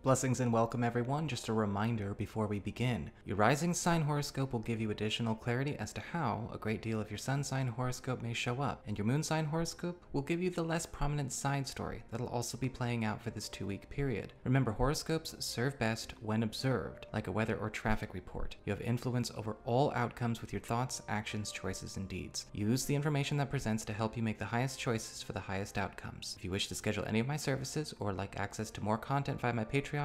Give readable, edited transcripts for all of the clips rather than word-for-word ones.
Blessings and welcome everyone. Just a reminder before we begin. Your rising sign horoscope will give you additional clarity as to how a great deal of your sun sign horoscope may show up, and your moon sign horoscope will give you the less prominent side story that'll also be playing out for this 2-week period. Remember, horoscopes serve best when observed, like a weather or traffic report. You have influence over all outcomes with your thoughts, actions, choices, and deeds. Use the information that presents to help you make the highest choices for the highest outcomes. If you wish to schedule any of my services or like access to more content via my Patreon,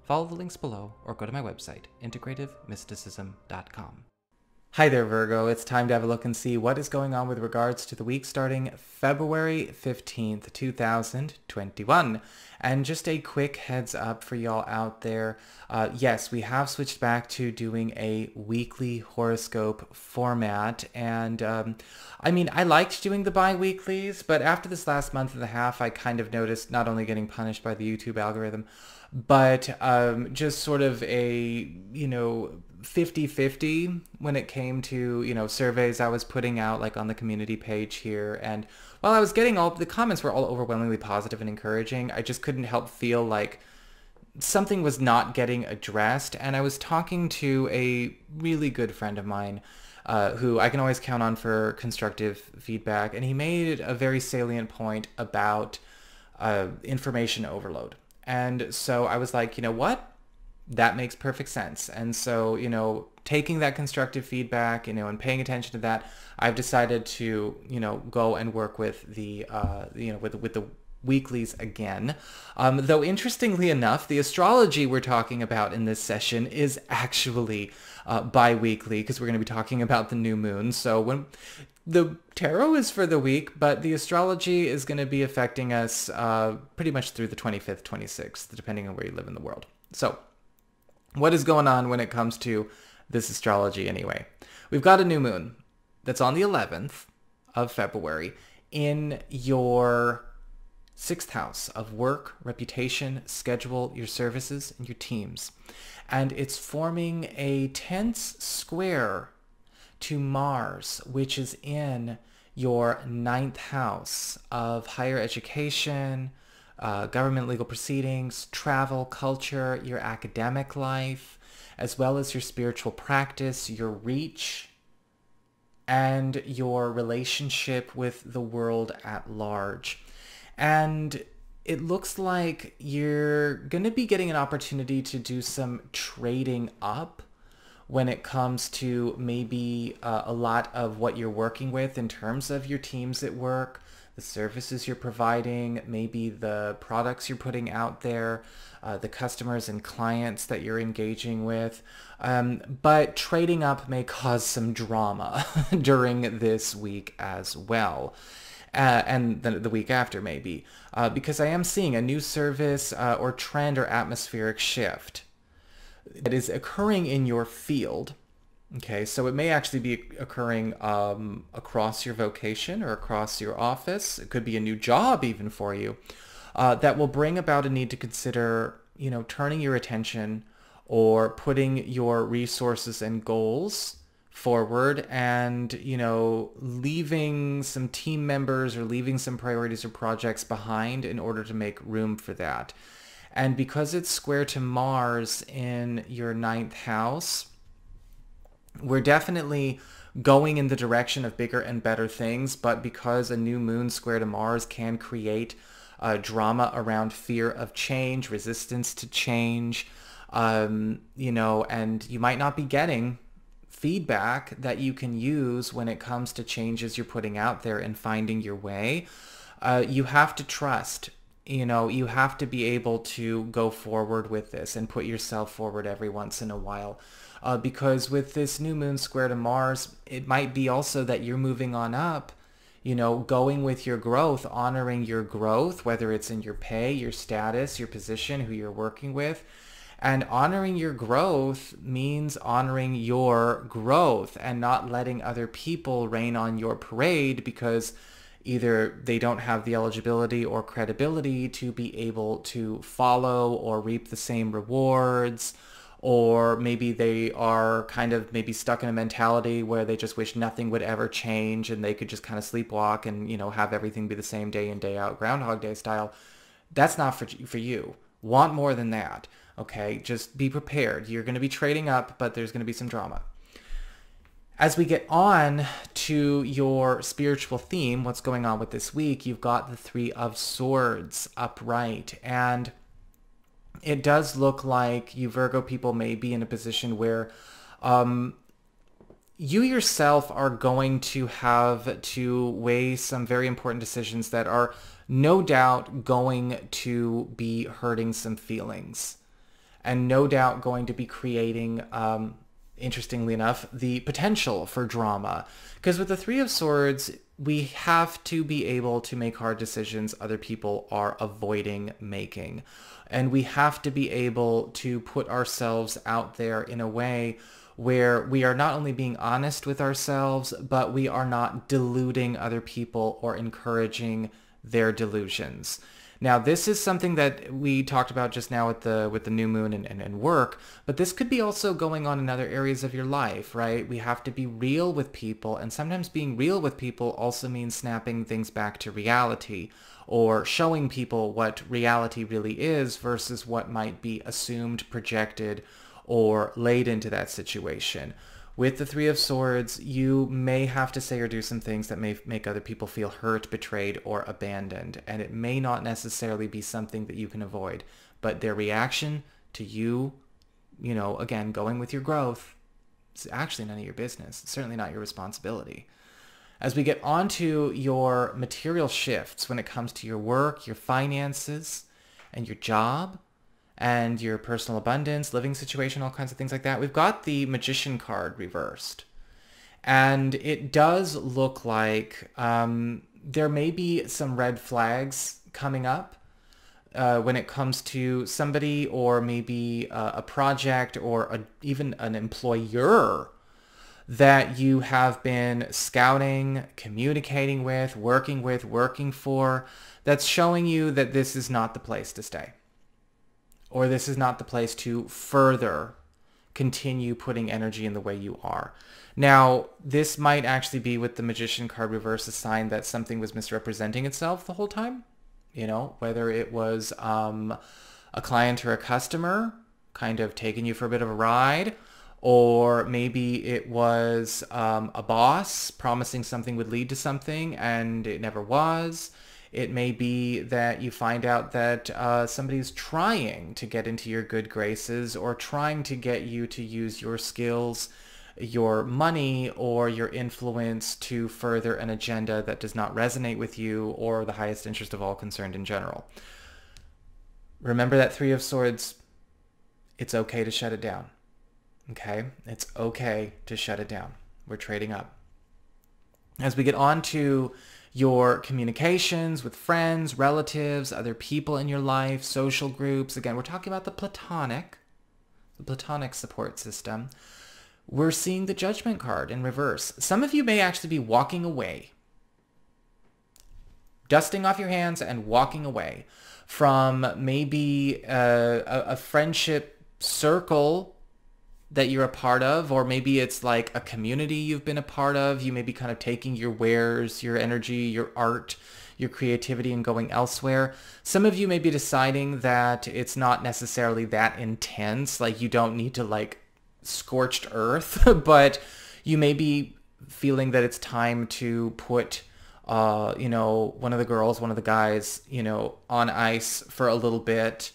follow the links below or go to my website, integrativemysticism.com. Hi there, Virgo. It's time to have a look and see what is going on with regards to the week starting February 15th, 2021. And just a quick heads up for y'all out there. Yes, we have switched back to doing a weekly horoscope format. And I mean, I liked doing the bi-weeklies, but after this last month and a half, I kind of noticed not only getting punished by the YouTube algorithm, but just sort of a, 50-50 when it came to, surveys I was putting out like on the community page here. And while I was getting the comments were all overwhelmingly positive and encouraging, I just couldn't help feel like something was not getting addressed. And I was talking to a really good friend of mine who I can always count on for constructive feedback. And he made a very salient point about information overload. And so I was like, you know what? That makes perfect sense. And so, taking that constructive feedback, and paying attention to that, I've decided to, go and work with the, with the weeklies again. Though interestingly enough, the astrology we're talking about in this session is actually bi-weekly, because we're going to be talking about the new moon. So when the tarot is for the week, but the astrology is going to be affecting us pretty much through the 25th, 26th, depending on where you live in the world. So what is going on when it comes to this astrology anyway? We've got a new moon that's on the 11th of February in your 6th house of work, reputation, schedule, your services, and your teams. And it's forming a tense square to Mars, which is in your 9th house of higher education, government legal proceedings, travel, culture, your academic life, as well as your spiritual practice, your reach, and your relationship with the world at large. And it looks like you're going to be getting an opportunity to do some trading up when it comes to maybe a lot of what you're working with in terms of your teams at work, the services you're providing, maybe the products you're putting out there, the customers and clients that you're engaging with. But trading up may cause some drama during this week as well. And the week after maybe, because I am seeing a new service or trend or atmospheric shift that is occurring in your field. Okay, so it may actually be occurring across your vocation or across your office. It could be a new job even for you that will bring about a need to consider, turning your attention or putting your resources and goals forward and, leaving some team members or leaving some priorities or projects behind in order to make room for that. And because it's square to Mars in your 9th house, we're definitely going in the direction of bigger and better things, but because a new moon square to Mars can create drama around fear of change, resistance to change, and you might not be getting feedback that you can use when it comes to changes you're putting out there and finding your way. You have to trust. You have to be able to go forward with this and put yourself forward every once in a while. Because with this new moon square to Mars, it might be also that you're moving on up, going with your growth, honoring your growth, whether it's in your pay, your status, your position, who you're working with. And honoring your growth means honoring your growth and not letting other people rain on your parade because either they don't have the eligibility or credibility to be able to follow or reap the same rewards, or maybe they are kind of maybe stuck in a mentality where they just wish nothing would ever change and they could just kind of sleepwalk and, have everything be the same day in, day out, Groundhog Day style. That's not for you. Want more than that. Okay, just be prepared. You're going to be trading up, but there's going to be some drama. As we get on to your spiritual theme, what's going on with this week, you've got the Three of Swords upright. And it does look like you Virgo people may be in a position where you yourself are going to have to weigh some very important decisions that are no doubt going to be hurting some feelings and no doubt going to be creating, interestingly enough, the potential for drama. Because with the Three of Swords, we have to be able to make hard decisions other people are avoiding making. And we have to be able to put ourselves out there in a way where we are not only being honest with ourselves, but we are not deluding other people or encouraging their delusions. Now, this is something that we talked about just now with the new moon and work, but this could be also going on in other areas of your life, right? We have to be real with people, and sometimes being real with people also means snapping things back to reality or showing people what reality really is versus what might be assumed, projected, or laid into that situation. With the Three of Swords, you may have to say or do some things that may make other people feel hurt, betrayed, or abandoned. And it may not necessarily be something that you can avoid. But their reaction to you, again, going with your growth, is actually none of your business. It's certainly not your responsibility. As we get onto your material shifts when it comes to your work, your finances, and your job, and your personal abundance, living situation, all kinds of things like that, we've got the Magician card reversed. And it does look like there may be some red flags coming up when it comes to somebody or maybe a project or even an employer that you have been scouting, communicating with, working for, that's showing you that this is not the place to stay. Or this is not the place to further continue putting energy in the way you are. Now, this might actually be with the Magician card reverse, a sign that something was misrepresenting itself the whole time. Whether it was a client or a customer kind of taking you for a bit of a ride, or maybe it was a boss promising something would lead to something and it never was. It may be that you find out that somebody's trying to get into your good graces or trying to get you to use your skills, your money, or your influence to further an agenda that does not resonate with you or the highest interest of all concerned in general. Remember that Three of Swords, it's okay to shut it down. Okay? It's okay to shut it down. We're trading up. As we get on to your communications with friends, relatives, other people in your life, social groups. Again, we're talking about the platonic support system. We're seeing the Judgment card in reverse. Some of you may actually be walking away, dusting off your hands and walking away from maybe a friendship circle that you're a part of, or maybe it's like a community you've been a part of. You may be kind of taking your wares, your energy, your art, your creativity and going elsewhere. Some of you may be deciding that it's not necessarily that intense, like you don't need to like scorched earth, but you may be feeling that it's time to put one of the girls, one of the guys, on ice for a little bit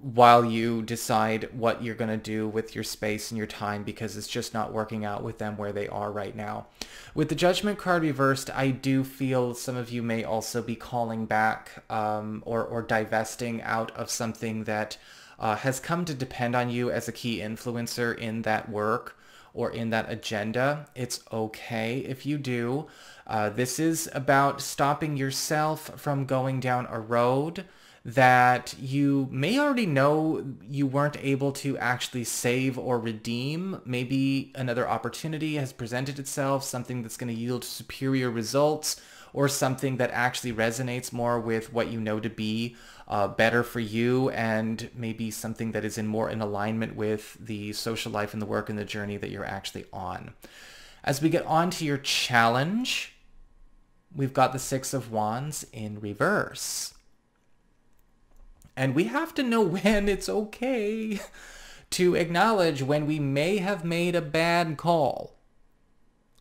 while you decide what you're going to do with your space and your time, because it's just not working out with them where they are right now. With the Judgment card reversed, I do feel some of you may also be calling back or divesting out of something that has come to depend on you as a key influencer in that work or in that agenda. It's okay if you do. This is about stopping yourself from going down a road that you may already know you weren't able to actually save or redeem. Maybe another opportunity has presented itself, something that's going to yield superior results, or something that actually resonates more with what you know to be better for you, and maybe something that is more in alignment with the social life and the work and the journey that you're actually on. As we get on to your challenge, we've got the Six of Wands in reverse. And we have to know when it's okay to acknowledge when we may have made a bad call.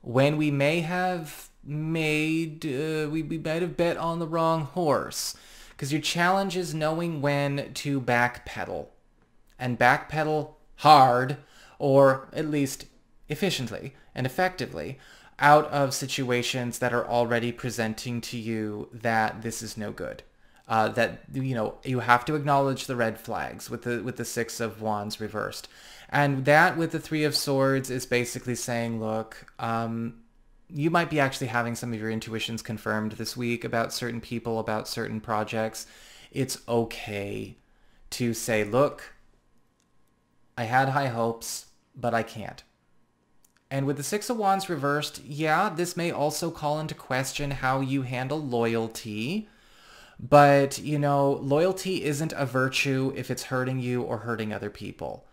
When we may have made, we might have bet on the wrong horse. Because your challenge is knowing when to backpedal. And backpedal hard, or at least efficiently and effectively, out of situations that are already presenting to you that this is no good. That, you know, you have to acknowledge the red flags with the Six of Wands reversed. And that with the Three of Swords is basically saying, look, you might be actually having some of your intuitions confirmed this week about certain people, about certain projects. It's okay to say, look, I had high hopes, but I can't. And with the Six of Wands reversed, yeah, this may also call into question how you handle loyalty. But, you know, loyalty isn't a virtue if it's hurting you or hurting other people.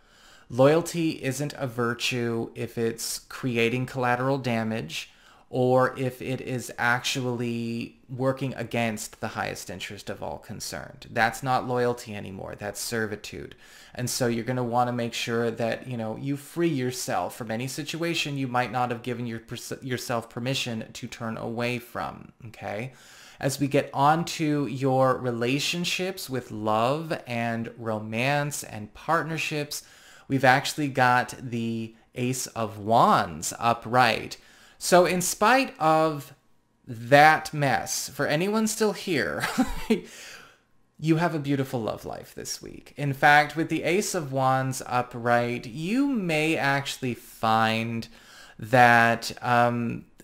Loyalty isn't a virtue if it's creating collateral damage or if it is actually working against the highest interest of all concerned. That's not loyalty anymore. That's servitude. And so you're going to want to make sure that, you know, you free yourself from any situation you might not have given yourself permission to turn away from, okay? As we get onto your relationships with love and romance and partnerships, we've actually got the Ace of Wands upright. So in spite of that mess, for anyone still here, you have a beautiful love life this week. In fact, with the Ace of Wands upright, you may actually find that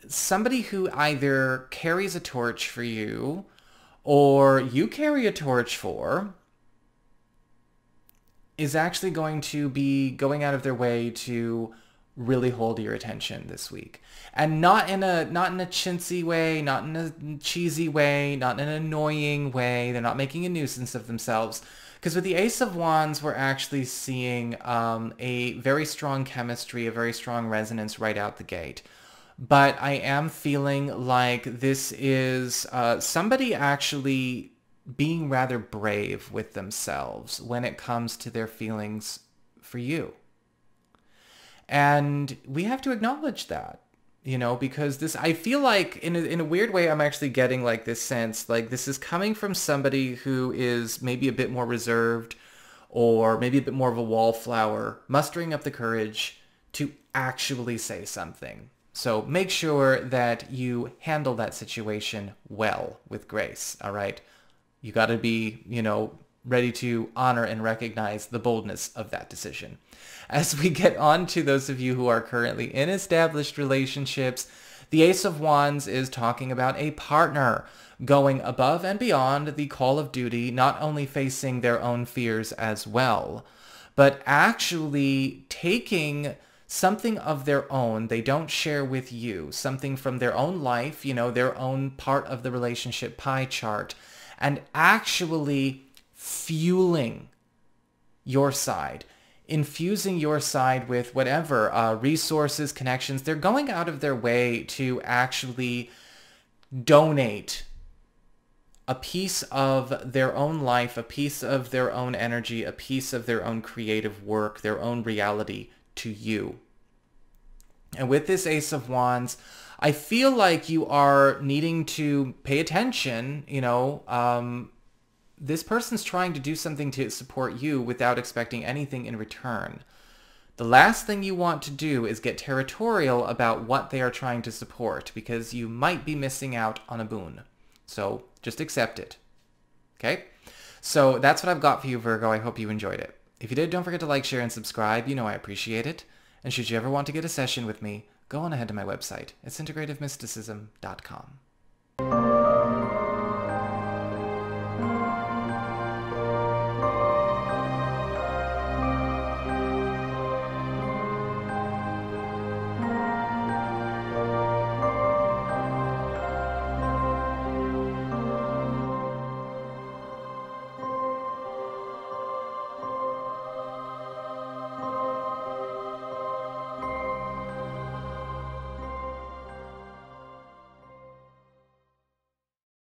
somebody who either carries a torch for you or you carry a torch for is actually going to be going out of their way to really hold your attention this week. And not in a chintzy way, not in a cheesy way, not in an annoying way. They're not making a nuisance of themselves. Because with the Ace of Wands, we're actually seeing a very strong chemistry, a very strong resonance right out the gate. But I am feeling like this is somebody actually being rather brave with themselves when it comes to their feelings for you. And we have to acknowledge that, you know, because this, I feel like in a weird way, I'm actually getting like this sense, like this is coming from somebody who is maybe a bit more reserved or maybe a bit more of a wallflower, mustering up the courage to actually say something. So make sure that you handle that situation well with grace, all right? You got to be, you know, ready to honor and recognize the boldness of that decision. As we get on to those of you who are currently in established relationships, the Ace of Wands is talking about a partner going above and beyond the call of duty, not only facing their own fears as well, but actually taking something of their own they don't share with you, something from their own life, you know, their own part of the relationship pie chart, and actually fueling your side, infusing your side with whatever resources, connections. They're going out of their way to actually donate a piece of their own life, a piece of their own energy, a piece of their own creative work, their own reality to you. And with this Ace of Wands, I feel like you are needing to pay attention, you know, this person's trying to do something to support you without expecting anything in return. The last thing you want to do is get territorial about what they are trying to support, because you might be missing out on a boon. So just accept it. Okay? So that's what I've got for you, Virgo. I hope you enjoyed it. If you did, don't forget to like, share, and subscribe. You know I appreciate it. And should you ever want to get a session with me, go on ahead to my website. It's integrativemysticism.com.